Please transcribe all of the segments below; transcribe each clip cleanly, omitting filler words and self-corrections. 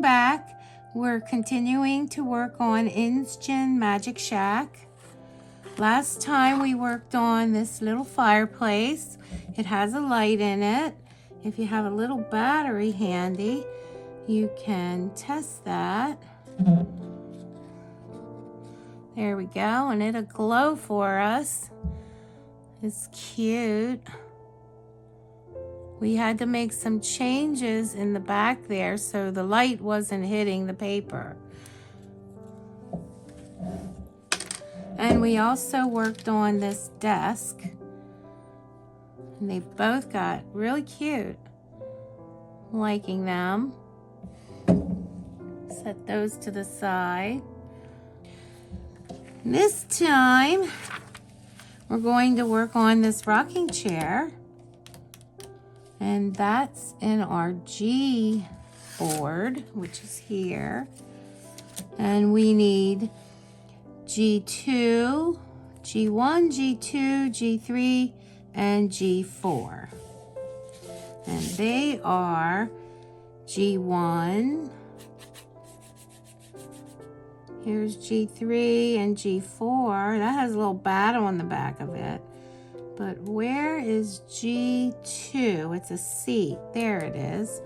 back. We're continuing to work on INSGEN Magic Shack. Last time we worked on this little fireplace. It has a light in it. If you have a little battery handy, you can test that. There we go, and it'll glow for us. It's cute. We had to make some changes in the back there so the light wasn't hitting the paper. And we also worked on this desk. And they both got really cute. Liking them. Set those to the side. This time, we're going to work on this rocking chair. And that's in our G board, which is here. And we need G2, G1, G2, G3, and G4. And they are G1, here's G3 and G4. That has a little bat on the back of it. But where is G2? It's a seat. There it is.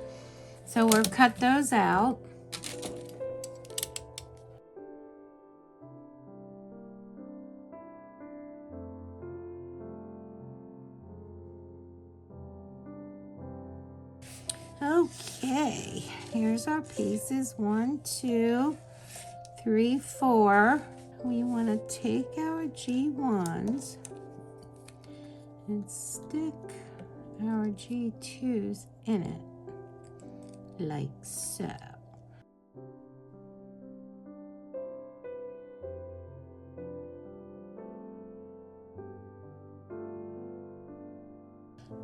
So we'll cut those out. Okay, here's our pieces. 1, 2, 3, 4. We want to take our G1s and stick our G2s in it, like so.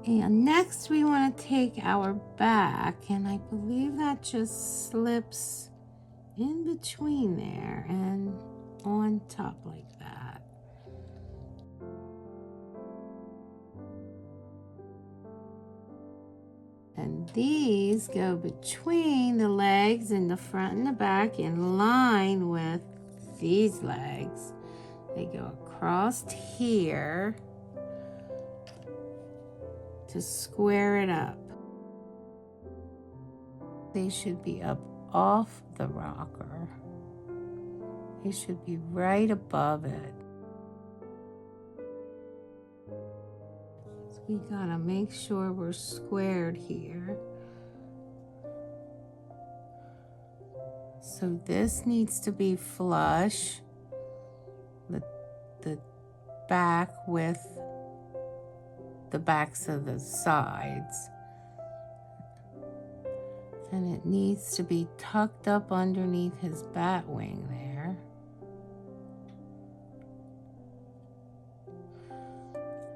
And next we want to take our back, and I believe that just slips in between there and on top like that. And these go between the legs in the front and the back in line with these legs. They go across here to square it up. They should be up off the rocker. They should be right above it. So we gotta make sure we're squared here. So this needs to be flush, the back with the backs of the sides. And it needs to be tucked up underneath his bat wing there.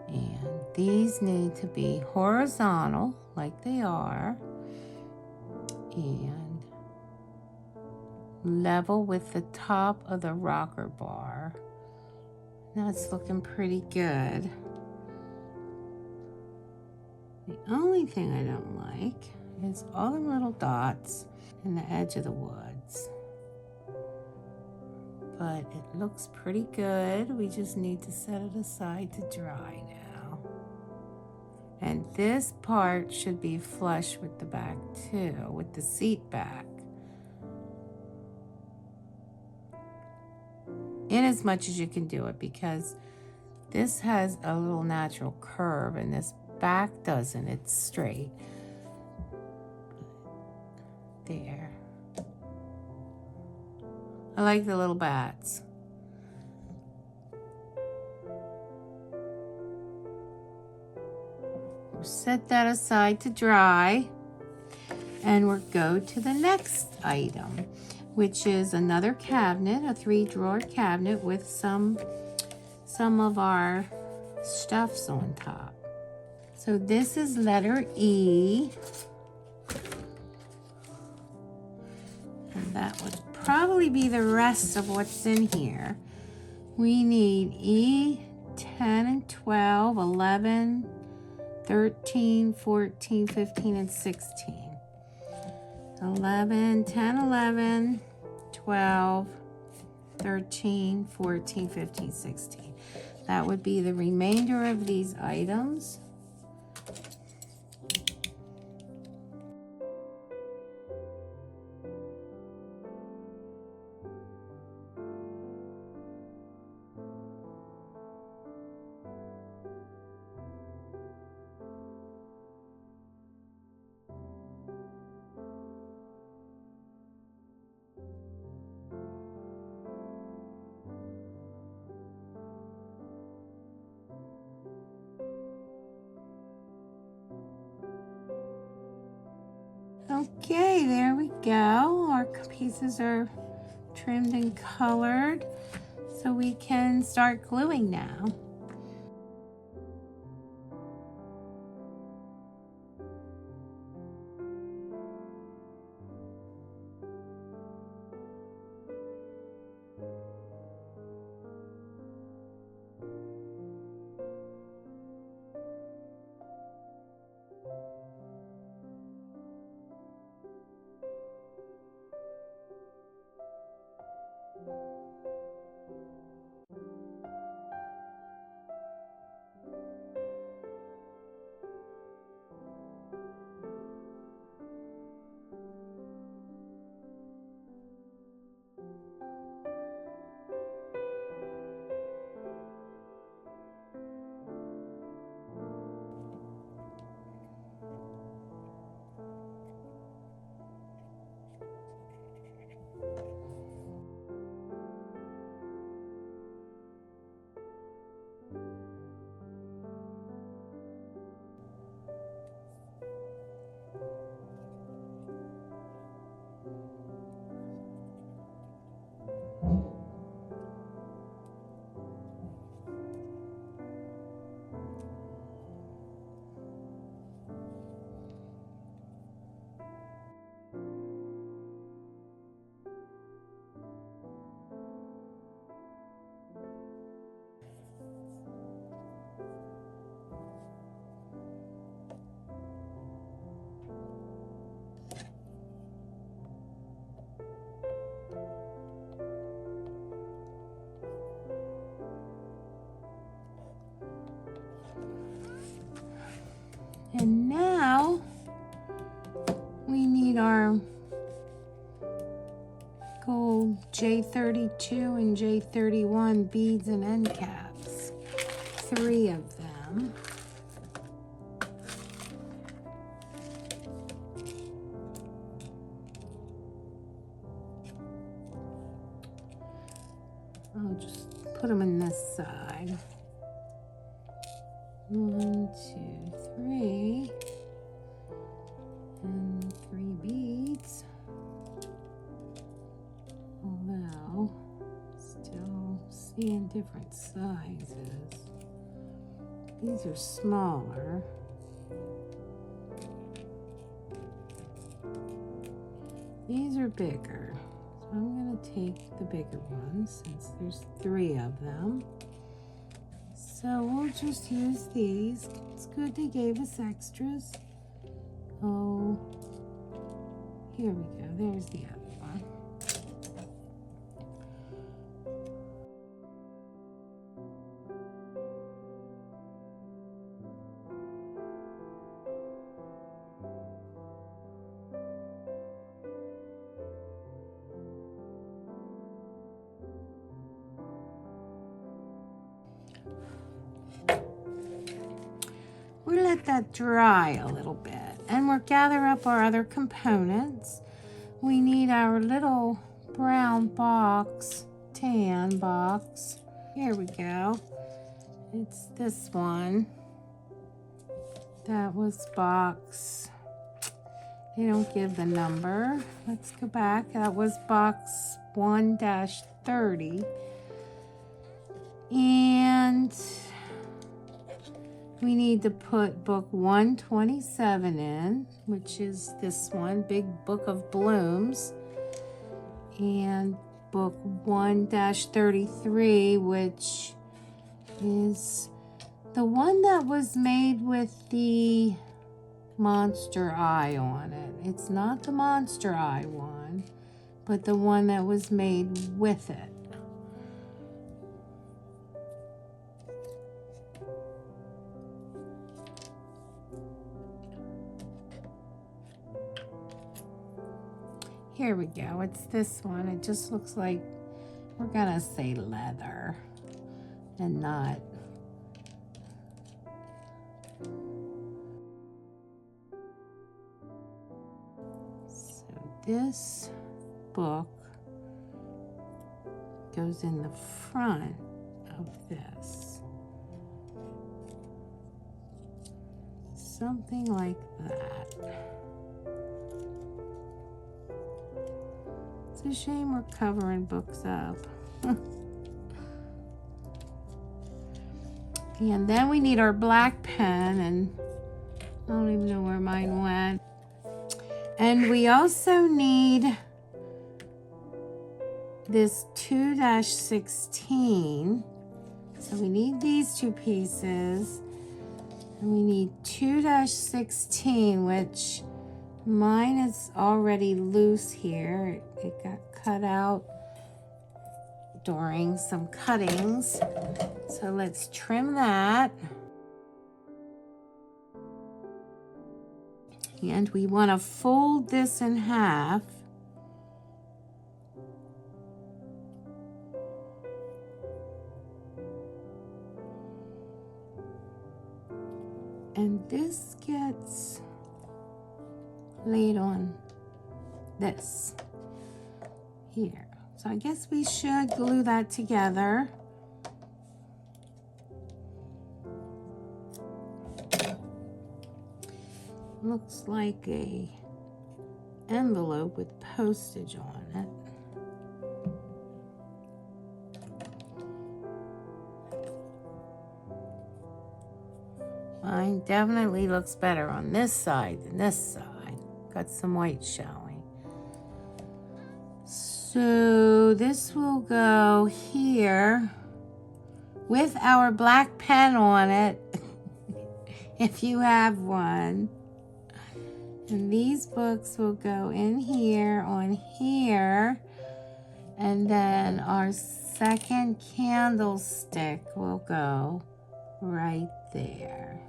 And these need to be horizontal like they are, and level with the top of the rocker bar. Now it's looking pretty good. The only thing I don't like is all the little dots in the edge of the woods. But it looks pretty good. We just need to set it aside to dry now. And this part should be flush with the back too, with the seat back. In as much as you can do it, because this has a little natural curve and this back doesn't. It's straight. There. I like the little bats. We'll set that aside to dry, and we'll go to the next item, which is another cabinet, a 3-drawer cabinet with some of our stuffs on top. So this is letter E. And that would probably be the rest of what's in here. We need E, 10 and 12, 11, 13, 14, 15, and 16. 11, 10, 11, 12, 13, 14, 15, 16. That would be the remainder of these items. Okay, there we go. Our pieces are trimmed and colored, so we can start gluing now. And now we need our gold J32 and J31 beads and end caps. 3 of them. I'll just put them in this side. 1, 2, 3. And 3 beads. Although, still seeing different sizes. These are smaller. These are bigger. So I'm going to take the bigger ones since there's 3 of them. So we'll just use these. It's good they gave us extras. Oh, here we go. There's the other one. We'll let that dry a little bit, and we'll gather up our other components. We need our little brown box, tan box. Here we go. It's this one. That was box. They don't give the number. Let's go back. That was box 1-30. And we need to put book 127 in, which is this one, Big Book of Blooms, and book 1-33, which is the one that was made with the monster eye on it. It's not the monster eye one, but the one that was made with it. Here we go. It's this one. It just looks like, we're gonna say leather and not. So this book goes in the front of this. Something like that. It's a shame we're covering books up. And then we need our black pen, and I don't even know where mine went. And we also need this 2-16. So we need these two pieces. And we need 2-16, which mine is already loose here. It got cut out during some cuttings. So let's trim that. And we want to fold this in half. And this gets laid on this here. So I guess we should glue that together. Looks like a envelope with postage on it. Mine definitely looks better on this side than this side. Got some white showing. So this will go here with our black pen on it, if you have one. And these books will go in here, on here, and then our second candlestick will go right there.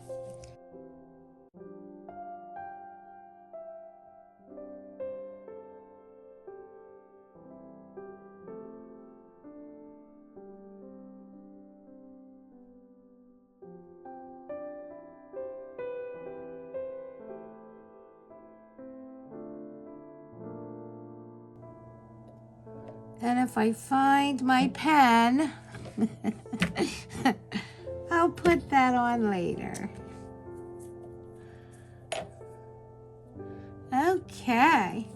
And if I find my pen, I'll put that on later. Okay.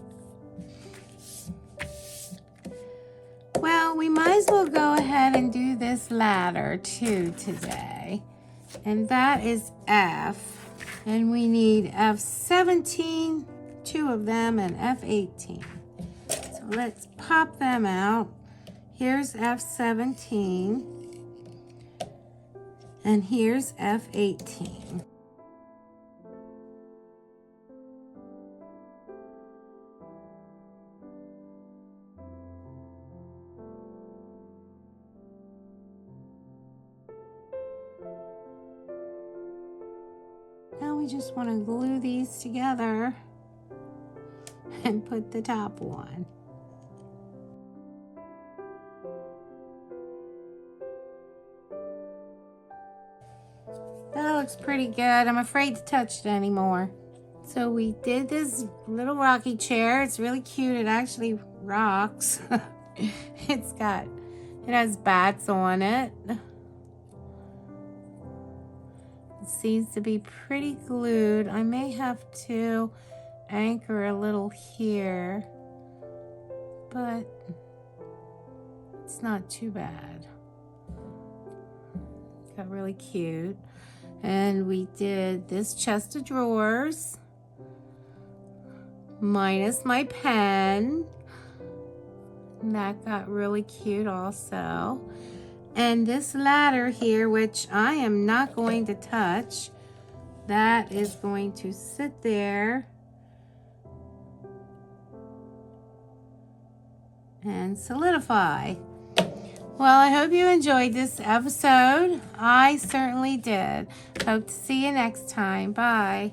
Well, we might as well go ahead and do this ladder too today. And that is F. And we need F17, 2 of them, and F18. So let's pop them out. Here's F17. And here's F18. Now we just want to glue these together and put the top on. That looks pretty good. I'm afraid to touch it anymore. So we did this little rocky chair. It's really cute. It actually rocks. It has bats on it. It seems to be pretty glued. I may have to anchor a little here, but it's not too bad. Got really cute. And we did this chest of drawers minus my pen. And that got really cute also. And this ladder here, which I am not going to touch, that is going to sit there and solidify. Well, I hope you enjoyed this episode. I certainly did. Hope to see you next time. Bye.